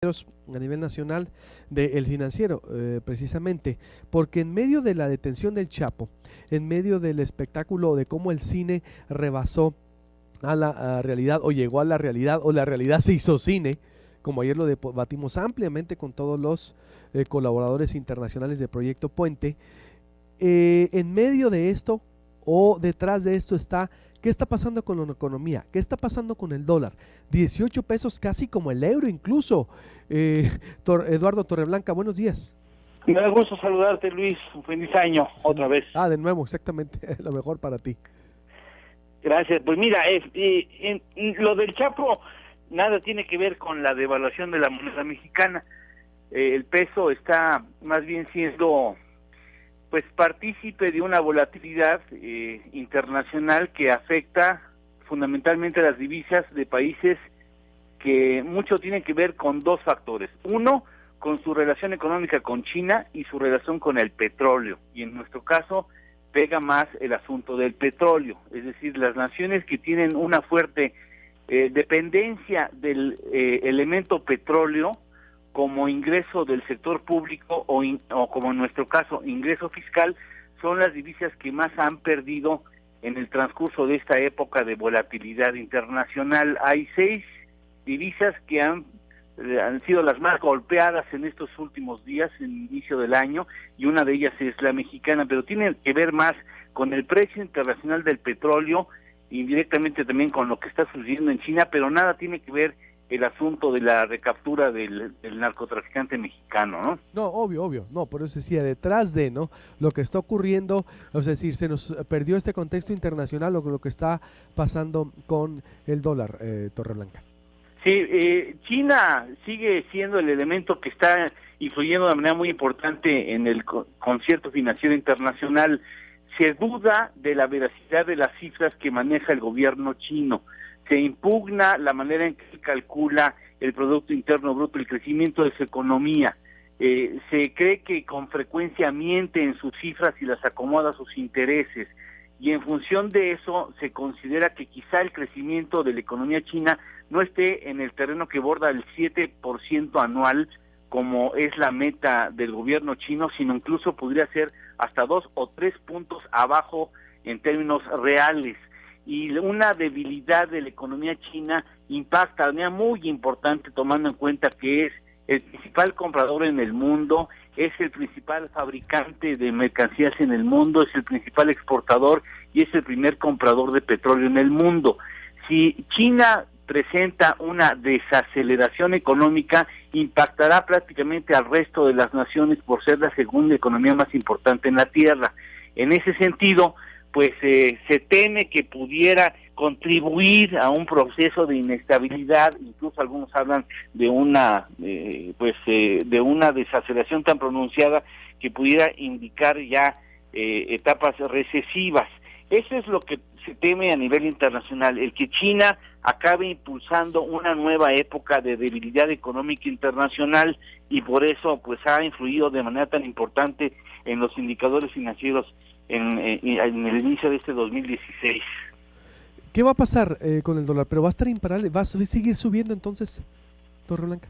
a nivel nacional del Financiero, precisamente, porque en medio de la detención del Chapo, en medio del espectáculo de cómo el cine rebasó a la realidad o llegó a la realidad o la realidad se hizo cine, como ayer lo debatimos ampliamente con todos los colaboradores internacionales de Proyecto Puente, en medio de esto o detrás de esto está, ¿qué está pasando con la economía? ¿Qué está pasando con el dólar? 18 pesos casi como el euro incluso. Eduardo Torreblanca, buenos días. Me da gusto saludarte, Luis. Un feliz año otra vez. De nuevo, exactamente, lo mejor para ti. Gracias. Pues mira, lo del Chapo nada tiene que ver con la devaluación de la moneda mexicana. El peso está más bien siendo pues partícipe de una volatilidad internacional que afecta fundamentalmente a las divisas de países que mucho tienen que ver con dos factores. Uno, con su relación económica con China y su relación con el petróleo. Y en nuestro caso pega más el asunto del petróleo, es decir, las naciones que tienen una fuerte dependencia del elemento petróleo como ingreso del sector público o como en nuestro caso ingreso fiscal, son las divisas que más han perdido en el transcurso de esta época de volatilidad internacional. Hay 6 divisas que han sido las más golpeadas en estos últimos días, en el inicio del año, y una de ellas es la mexicana, pero tiene que ver más con el precio internacional del petróleo, indirectamente también con lo que está sucediendo en China, pero nada tiene que ver el asunto de la recaptura del narcotraficante mexicano, ¿no? No, obvio, no, por eso decía, detrás de, ¿no? Lo que está ocurriendo, es decir, se nos perdió este contexto internacional, lo que está pasando con el dólar, Torreblanca. Sí, China sigue siendo el elemento que está influyendo de manera muy importante en el concierto financiero internacional. Se duda de la veracidad de las cifras que maneja el gobierno chino. Se impugna la manera en que calcula el Producto Interno Bruto, el crecimiento de su economía. Se cree que con frecuencia miente en sus cifras y las acomoda a sus intereses. Y en función de eso se considera que quizá el crecimiento de la economía china no esté en el terreno que borda el 7% anual, como es la meta del gobierno chino, sino incluso podría ser hasta 2 o 3 puntos abajo en términos reales. Y una debilidad de la economía china impacta de manera muy importante, tomando en cuenta que es el principal comprador en el mundo, es el principal fabricante de mercancías en el mundo, es el principal exportador y es el primer comprador de petróleo en el mundo. Si China presenta una desaceleración económica, impactará prácticamente al resto de las naciones por ser la segunda economía más importante en la Tierra. En ese sentido, pues se teme que pudiera contribuir a un proceso de inestabilidad, incluso algunos hablan de una de una desaceleración tan pronunciada que pudiera indicar ya etapas recesivas. Eso es lo que se teme a nivel internacional, el que China acabe impulsando una nueva época de debilidad económica internacional, y por eso pues ha influido de manera tan importante en los indicadores financieros en el inicio de este 2016. ¿Qué va a pasar con el dólar? ¿Pero va a estar imparable? ¿Va a seguir subiendo entonces, Torreblanca?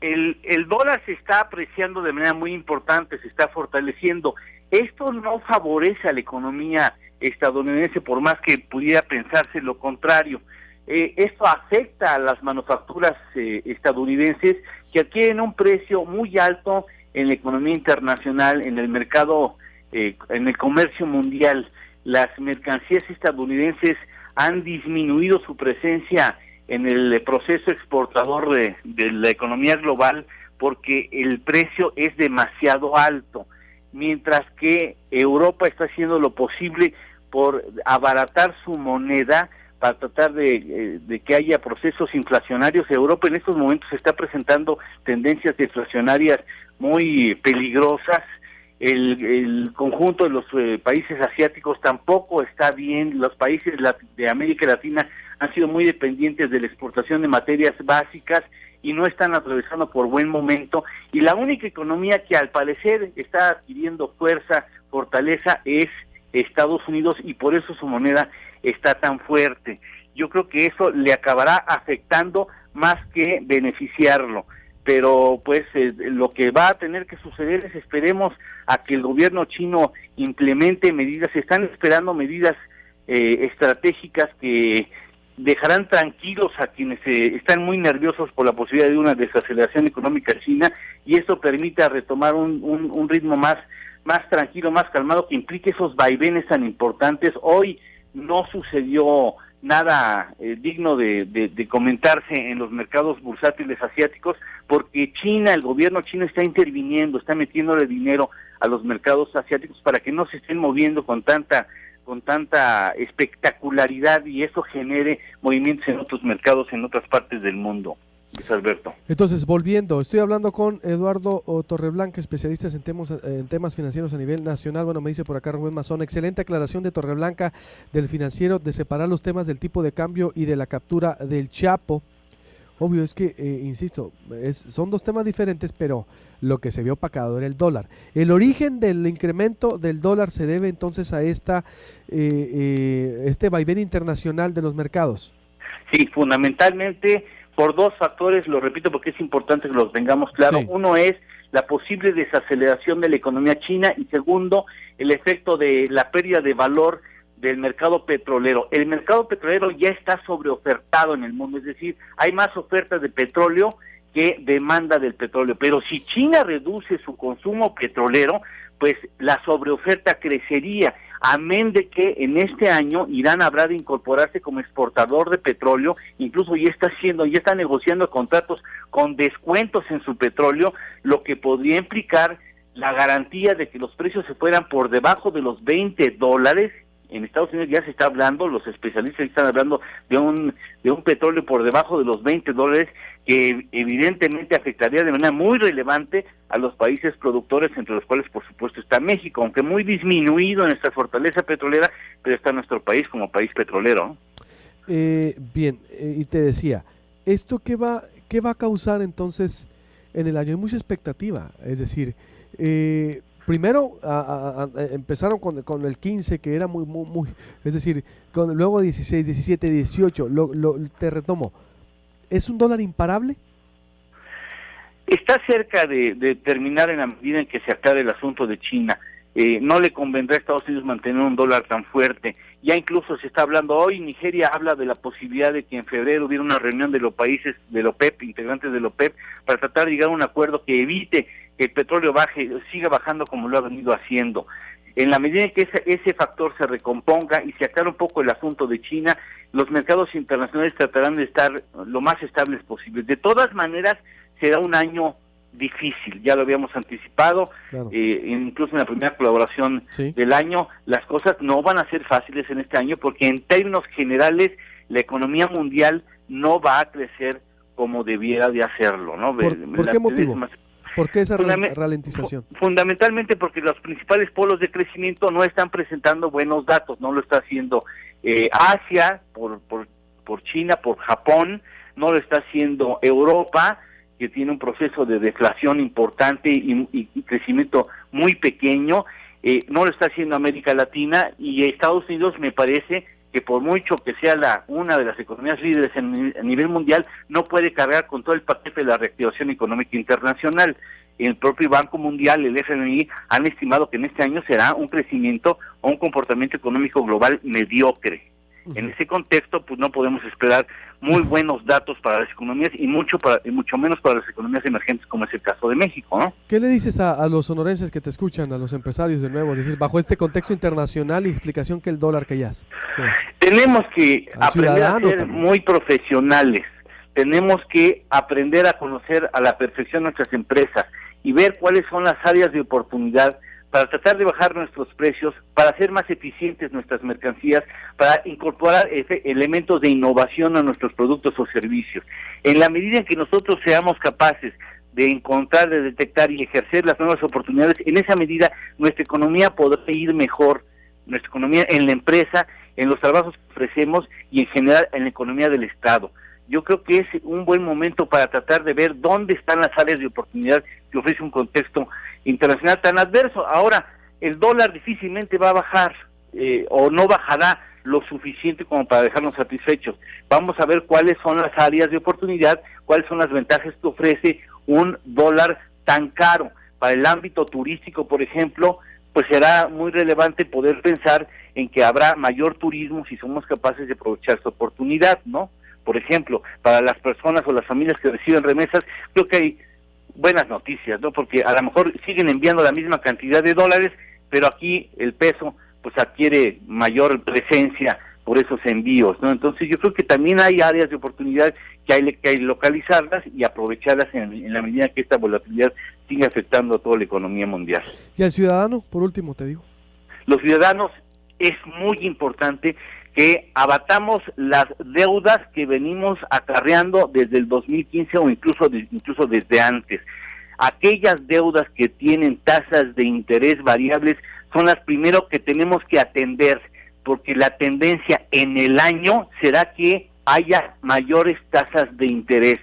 El dólar se está apreciando de manera muy importante, se está fortaleciendo. Esto no favorece a la economía estadounidense, por más que pudiera pensarse lo contrario. Esto afecta a las manufacturas estadounidenses, que adquieren un precio muy alto en la economía internacional, en el mercado, en el comercio mundial. Las mercancías estadounidenses han disminuido su presencia en el proceso exportador de la economía global porque el precio es demasiado alto, mientras que Europa está haciendo lo posible por abaratar su moneda para tratar de que haya procesos inflacionarios. Europa en estos momentos está presentando tendencias deflacionarias muy peligrosas. El conjunto de los países asiáticos tampoco está bien. Los países de América Latina han sido muy dependientes de la exportación de materias básicas y no están atravesando por buen momento, y la única economía que al parecer está adquiriendo fuerza, fortaleza, es Estados Unidos, y por eso su moneda está tan fuerte. Yo creo que eso le acabará afectando más que beneficiarlo. Pero pues lo que va a tener que suceder es, esperemos a que el gobierno chino implemente medidas. Se están esperando medidas estratégicas que dejarán tranquilos a quienes están muy nerviosos por la posibilidad de una desaceleración económica china, y eso permita retomar un ritmo más tranquilo, más calmado, que implique esos vaivenes tan importantes. Hoy no sucedió nada digno de comentarse en los mercados bursátiles asiáticos, porque China, el gobierno chino está interviniendo, está metiéndole dinero a los mercados asiáticos para que no se estén moviendo con tanta espectacularidad, y eso genere movimientos en otros mercados en otras partes del mundo. Luis Alberto. Entonces, volviendo, estoy hablando con Eduardo Torreblanca, especialista en temas financieros a nivel nacional. Bueno, me dice por acá Rubén Mazón, excelente aclaración de Torreblanca del financiero, de separar los temas del tipo de cambio y de la captura del Chapo. Obvio, es que, insisto, son dos temas diferentes, pero lo que se vio opacado era el dólar. El origen del incremento del dólar se debe entonces a este vaivén internacional de los mercados. Sí, fundamentalmente por dos factores, lo repito porque es importante que los tengamos claro. Sí. Uno es la posible desaceleración de la economía china, y segundo, el efecto de la pérdida de valor del mercado petrolero. El mercado petrolero ya está sobreofertado en el mundo, es decir, hay más oferta de petróleo que demanda del petróleo, pero si China reduce su consumo petrolero, pues la sobreoferta crecería, amén de que en este año Irán habrá de incorporarse como exportador de petróleo, incluso ya está negociando contratos con descuentos en su petróleo, lo que podría implicar la garantía de que los precios se fueran por debajo de los $20. En Estados Unidos ya se está hablando, los especialistas están hablando de un petróleo por debajo de los $20, que evidentemente afectaría de manera muy relevante a los países productores, entre los cuales por supuesto está México, aunque muy disminuido en nuestra fortaleza petrolera, pero está nuestro país como país petrolero. Bien, y te decía, ¿esto qué va a causar entonces en el año? Hay mucha expectativa, es decir, primero empezaron con el 15, que era muy, es decir, luego 16, 17, 18, te retomo. ¿Es un dólar imparable? Está cerca de terminar en la medida en que se aclare el asunto de China. No le convendrá a Estados Unidos mantener un dólar tan fuerte. Ya incluso se está hablando hoy, Nigeria habla de la posibilidad de que en febrero hubiera una reunión de los países de la OPEP, integrantes de la OPEP, para tratar de llegar a un acuerdo que evite que el petróleo siga bajando como lo ha venido haciendo. En la medida en que ese factor se recomponga y se aclare un poco el asunto de China, los mercados internacionales tratarán de estar lo más estables posible. De todas maneras, será un año difícil, ya lo habíamos anticipado, claro. Incluso en la primera colaboración del año, las cosas no van a ser fáciles en este año, porque en términos generales la economía mundial no va a crecer como debiera de hacerlo, ¿no? ¿Por qué motivo? ¿Por qué esa ralentización? Fundamentalmente porque los principales polos de crecimiento no están presentando buenos datos, no lo está haciendo Asia, por China, por Japón, no lo está haciendo Europa, que tiene un proceso de deflación importante y crecimiento muy pequeño, no lo está haciendo América Latina, y Estados Unidos me parece que por mucho que sea una de las economías líderes a nivel mundial, no puede cargar con todo el paquete de la reactivación económica internacional. El propio Banco Mundial, el FMI, han estimado que en este año será un crecimiento o un comportamiento económico global mediocre. En ese contexto, pues no podemos esperar muy buenos datos para las economías, y mucho menos para las economías emergentes, como es el caso de México, ¿no? ¿Qué le dices a los sonorenses que te escuchan, a los empresarios de nuevo? Es decir, bajo este contexto internacional y explicación que el dólar que ya es. Tenemos que aprender a ser muy profesionales. Tenemos que aprender a conocer a la perfección nuestras empresas y ver cuáles son las áreas de oportunidad para tratar de bajar nuestros precios, para hacer más eficientes nuestras mercancías, para incorporar elementos de innovación a nuestros productos o servicios. En la medida en que nosotros seamos capaces de encontrar, de detectar y ejercer las nuevas oportunidades, en esa medida nuestra economía podrá ir mejor, nuestra economía en la empresa, en los trabajos que ofrecemos y en general en la economía del Estado. Yo creo que es un buen momento para tratar de ver dónde están las áreas de oportunidad que ofrece un contexto internacional tan adverso. Ahora, el dólar difícilmente va a bajar o no bajará lo suficiente como para dejarnos satisfechos. Vamos a ver cuáles son las áreas de oportunidad, cuáles son las ventajas que ofrece un dólar tan caro. Para el ámbito turístico, por ejemplo, pues será muy relevante poder pensar en que habrá mayor turismo si somos capaces de aprovechar esta oportunidad, ¿no? Por ejemplo, para las personas o las familias que reciben remesas, creo que hay buenas noticias, ¿no? Porque a lo mejor siguen enviando la misma cantidad de dólares, pero aquí el peso pues adquiere mayor presencia por esos envíos, ¿no? Entonces yo creo que también hay áreas de oportunidad que hay que localizarlas y aprovecharlas en la medida que esta volatilidad sigue afectando a toda la economía mundial. Y al ciudadano, por último, te digo. Los ciudadanos, es muy importante que abatamos las deudas que venimos acarreando desde el 2015 o incluso desde antes. Aquellas deudas que tienen tasas de interés variables son las primero que tenemos que atender, porque la tendencia en el año será que haya mayores tasas de interés.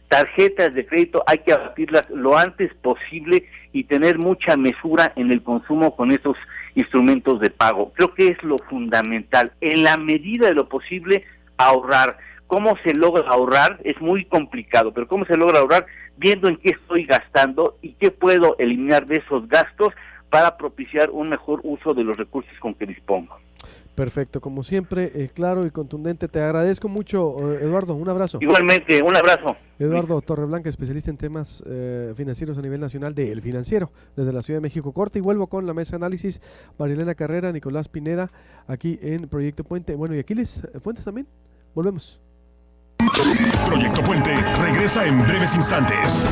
Tarjetas de crédito hay que abatirlas lo antes posible y tener mucha mesura en el consumo con esos instrumentos de pago. Creo que es lo fundamental. En la medida de lo posible, ahorrar. ¿Cómo se logra ahorrar? Es muy complicado, pero ¿cómo se logra ahorrar? Viendo en qué estoy gastando y qué puedo eliminar de esos gastos para propiciar un mejor uso de los recursos con que dispongo. Perfecto, como siempre, claro y contundente. Te agradezco mucho, Eduardo. Un abrazo. Igualmente, un abrazo. Eduardo Torreblanca, especialista en temas financieros a nivel nacional de El Financiero, desde la Ciudad de México. Corte y vuelvo con la mesa de análisis. Marilena Carrera, Nicolás Pineda, aquí en Proyecto Puente. Bueno, y Aquiles Fuentes también. Volvemos. Proyecto Puente regresa en breves instantes.